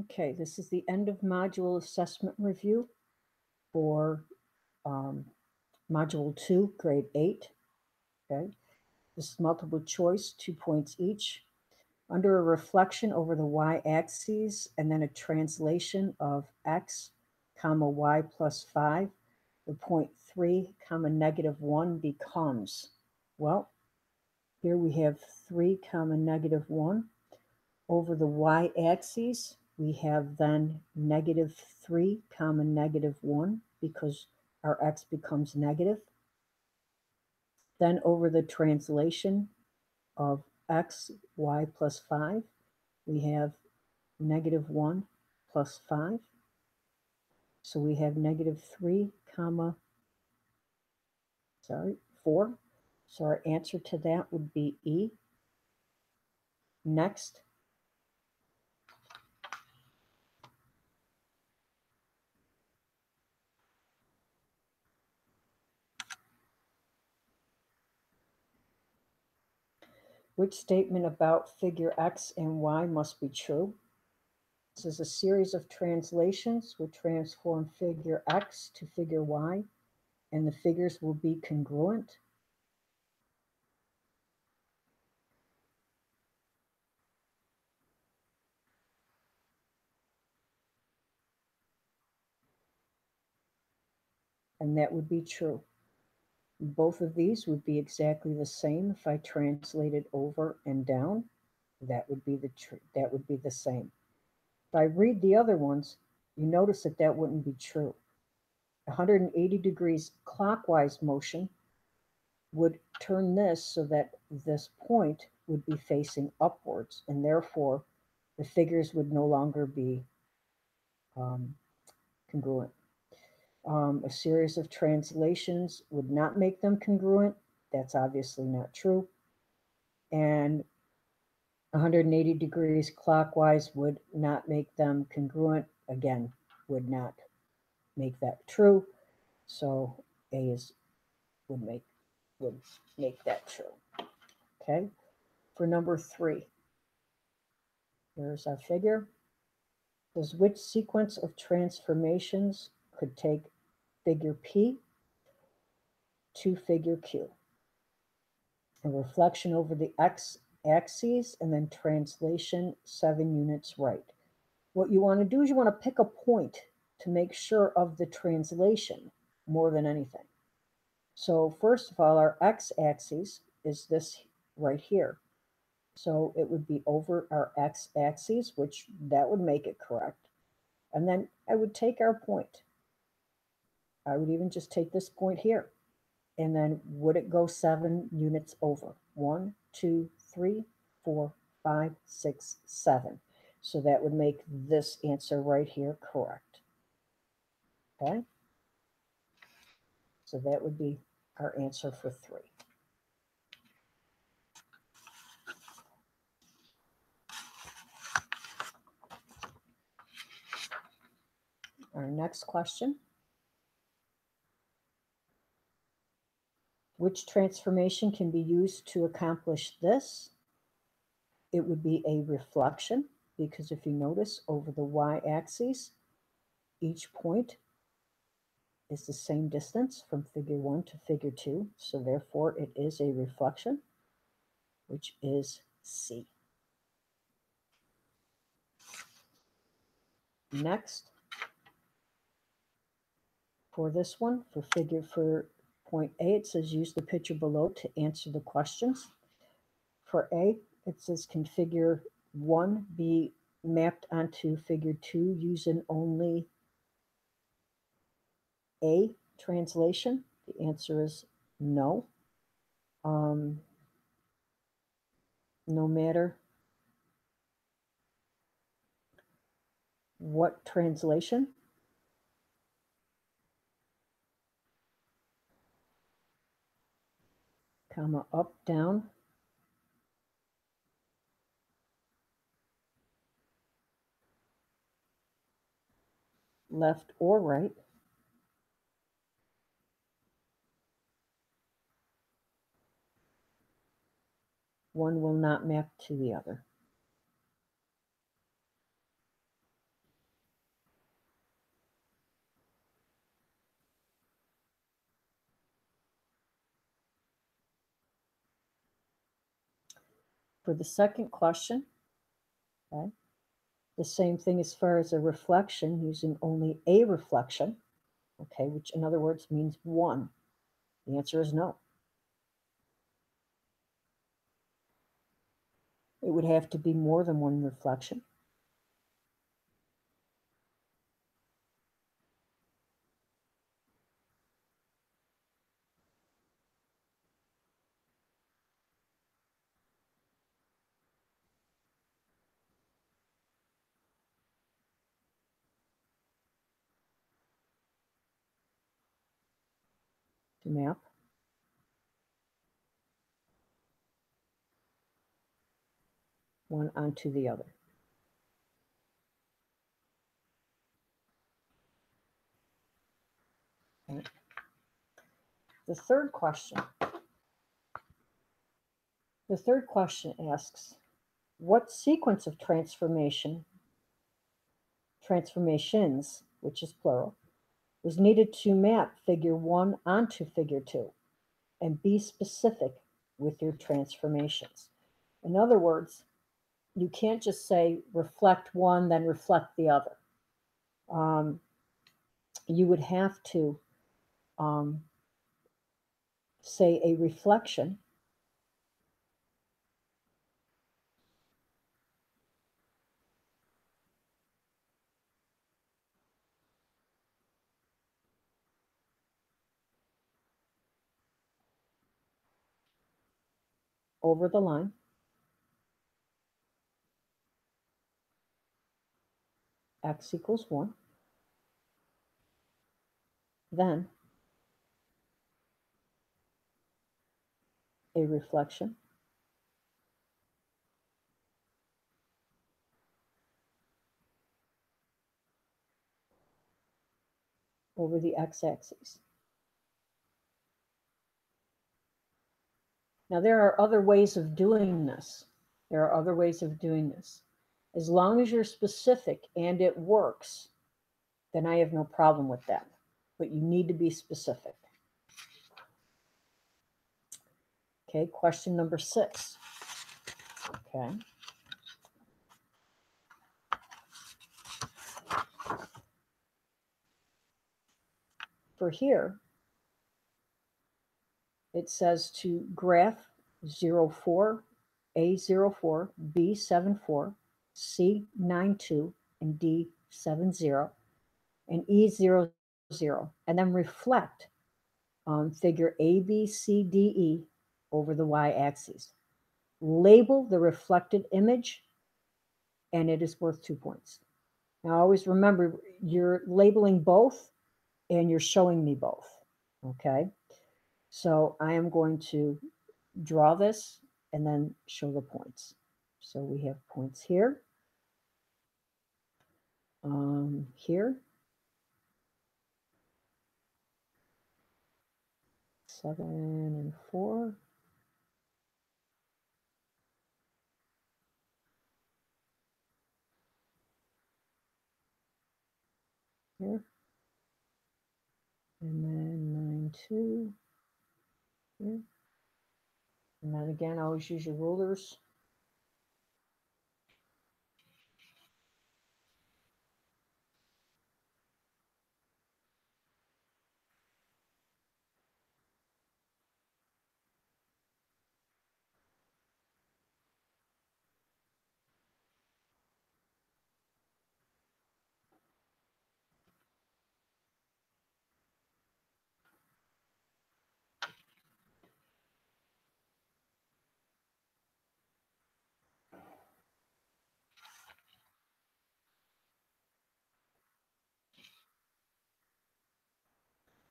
Okay, this is the end of module assessment review for module 2, grade 8. Okay, this is multiple choice, 2 points each. Under a reflection over the y-axis and then a translation of x comma y plus 5, the point 3 comma negative 1 becomes, well, here we have 3 comma negative 1. Over the y-axis, we have then negative 3 comma negative 1 because our x becomes negative. Then over the translation of x, y plus 5, we have negative 1 plus 5. So we have negative 3 comma, 4. So our answer to that would be E. Next, which statement about figure x and y must be true? This is a series of translations will transform figure x to figure y, and the figures will be congruent. And that would be true. Both of these would be exactly the same if I translated over and down. That would be the same. If I read the other ones, you notice that that wouldn't be true. 180 degrees clockwise motion would turn this so that this point would be facing upwards, and therefore the figures would no longer be congruent. A series of translations would not make them congruent. That's obviously not true. And 180 degrees clockwise would not make them congruent. Again, would not make that true. So A would make that true. Okay. For number 3, here's our figure. Says which sequence of transformations could take figure P to figure Q? A reflection over the x-axis and then translation 7 units right. What you want to do is you want to pick a point to make sure of the translation more than anything. So first of all, our x-axis is this right here. So it would be over our x-axis, which that would make it correct. And then I would take our point. I would even just take this point here. And then would it go 7 units over? 1, 2, 3, 4, 5, 6, 7. So that would make this answer right here correct. Okay? So that would be our answer for 3. Our next question. Which transformation can be used to accomplish this? It would be a reflection, because if you notice over the y-axis, each point is the same distance from figure 1 to figure 2, so therefore it is a reflection, which is C. Next, for this one, for point A, it says use the picture below to answer the questions. For A, it says can figure 1 be mapped onto figure 2 using only A translation? The answer is no. No matter what translation, comma, up, down, left, or right, one will not map to the other. For the second question, okay, the same thing as far as a reflection, using only a reflection, okay, which in other words means one. The answer is no. It would have to be more than one reflection. To map. One onto the other. Okay. The third question asks, what sequence of transformations, which is plural, was needed to map figure 1 onto figure 2, and be specific with your transformations. In other words, you can't just say reflect one, then reflect the other. You would have to say a reflection over the line, x equals 1, then a reflection over the x-axis. Now, there are other ways of doing this. As long as you're specific and it works, then I have no problem with that. But you need to be specific. Okay, question number 6. Okay. For here, it says to graph 04, A04, B74, C92, and D70, and E00, and then reflect on figure ABCDE over the y-axis. Label the reflected image, and it is worth 2 points. Now, always remember, you're labeling both, and you're showing me both, okay? So I am going to draw this and then show the points. So we have points here, here, 7 and 4, here, and then 9, 2, here, and then again, always use your rulers.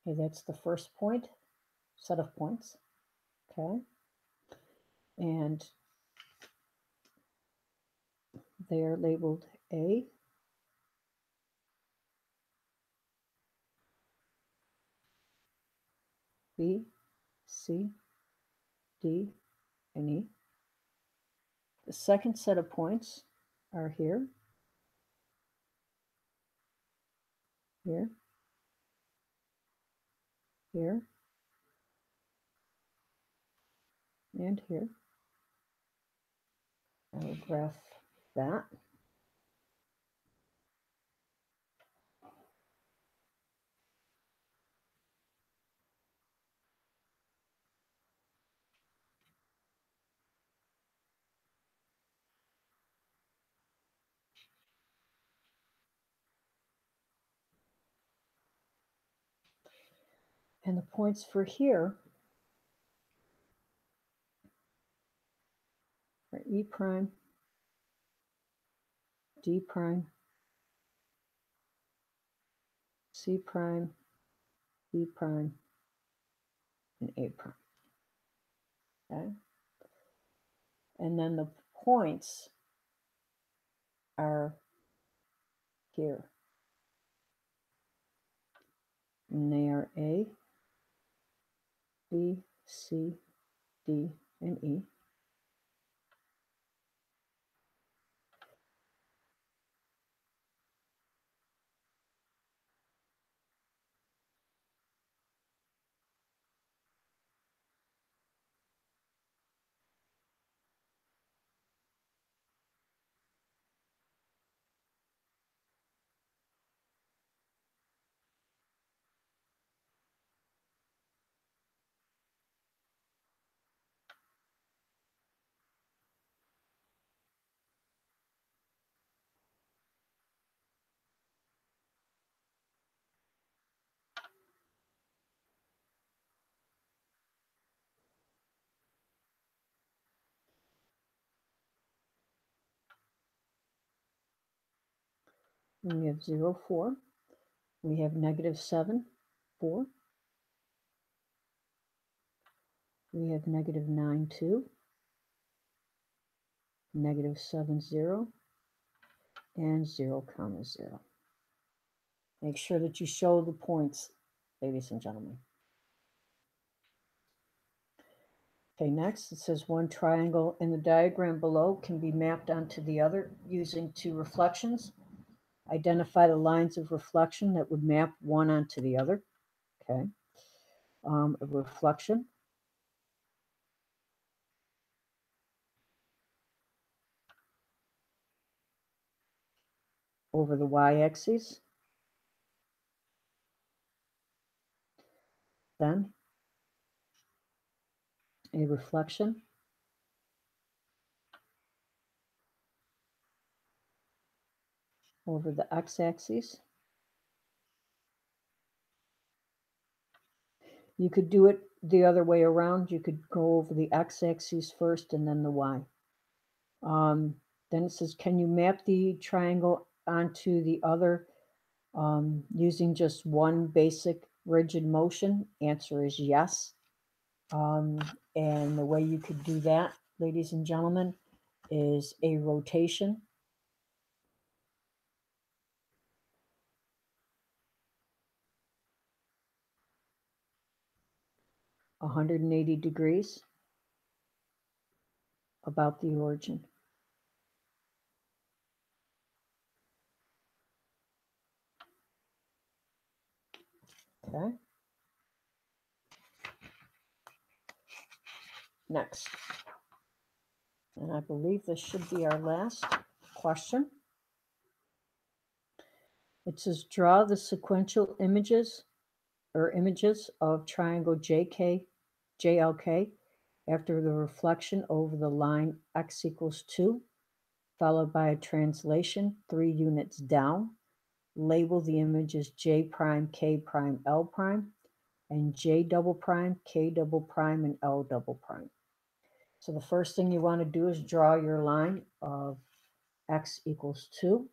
Okay, that's the first set of points, okay? And they are labeled A, B, C, D, and E. The second set of points are here, here, here, and here. I will graph that. And the points for here are E prime, D prime, C prime, B prime, and A prime. Okay? And then the points are here. And they are A, B, C, D, and E. And we have 0, 4. We have -7, 4. We have -9, 2. -7, 0. And 0, 0. Make sure that you show the points, ladies and gentlemen. Okay, next it says one triangle in the diagram below can be mapped onto the other using two reflections. Identify the lines of reflection that would map one onto the other. Okay. A reflection. Over the y-axis. Then a reflection over the x-axis. You could do it the other way around. You could go over the x-axis first and then the y. Then it says, can you map the triangle onto the other using just one basic rigid motion? Answer is yes. And the way you could do that, ladies and gentlemen, is a rotation. (180 degrees) about the origin. Okay. Next. And I believe this should be our last question. It says, draw the sequential images of triangle JLK after the reflection over the line x equals 2, followed by a translation 3 units down. Label the images J prime, K prime, L prime, and J double prime, K double prime, and L double prime. So the first thing you want to do is draw your line of x equals 2.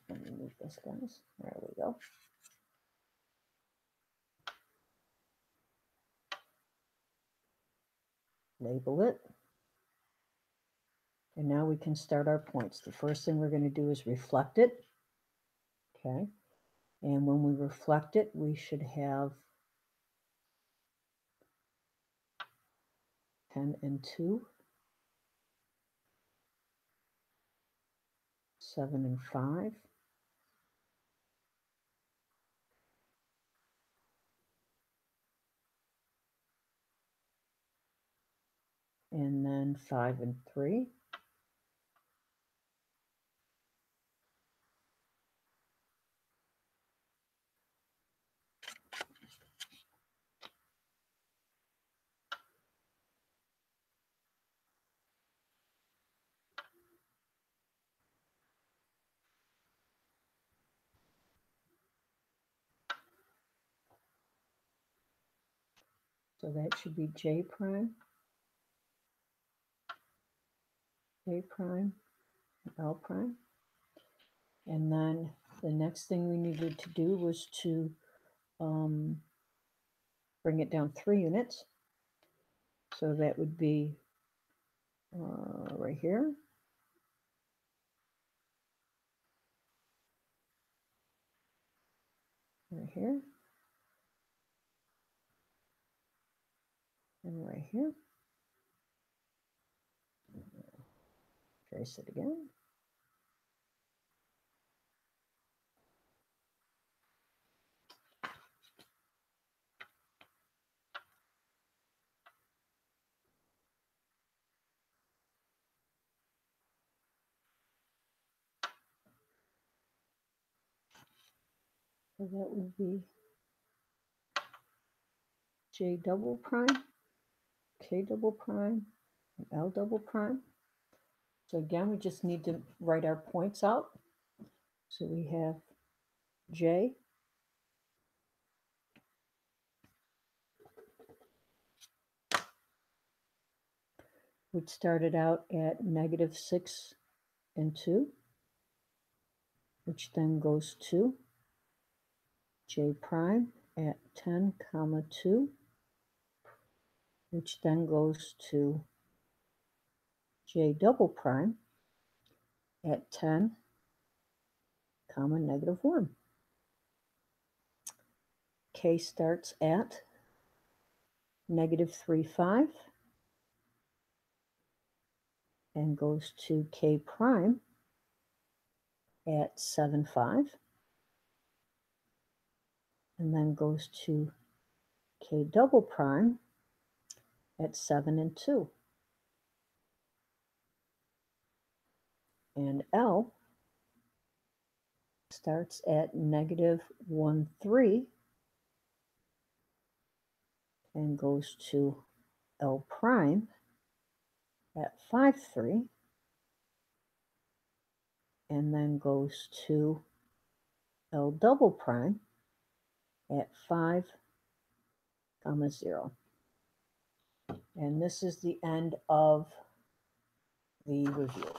Let me move this, guys. There we go. Label it. And now we can start our points. The first thing we're going to do is reflect it. Okay. And when we reflect it, we should have 10 and 2, 7 and 5, and then 5 and 3. So that should be J prime, J prime, L prime. And then the next thing we needed to do was to bring it down 3 units. So that would be right here. Right here. And right here. Trace it again. So that would be J double prime, K double prime, and L double prime. So again, we just need to write our points out. So we have J, which started out at -6 and 2, which then goes to J prime at 10, 2, which then goes to J double prime at 10, -1. K starts at -3, 5 and goes to K prime at 7, 5 and then goes to K double prime at 7 and 2. And L starts at -1, 3 and goes to L prime at 5, 3 and then goes to L double prime at 5, 0. And this is the end of the review.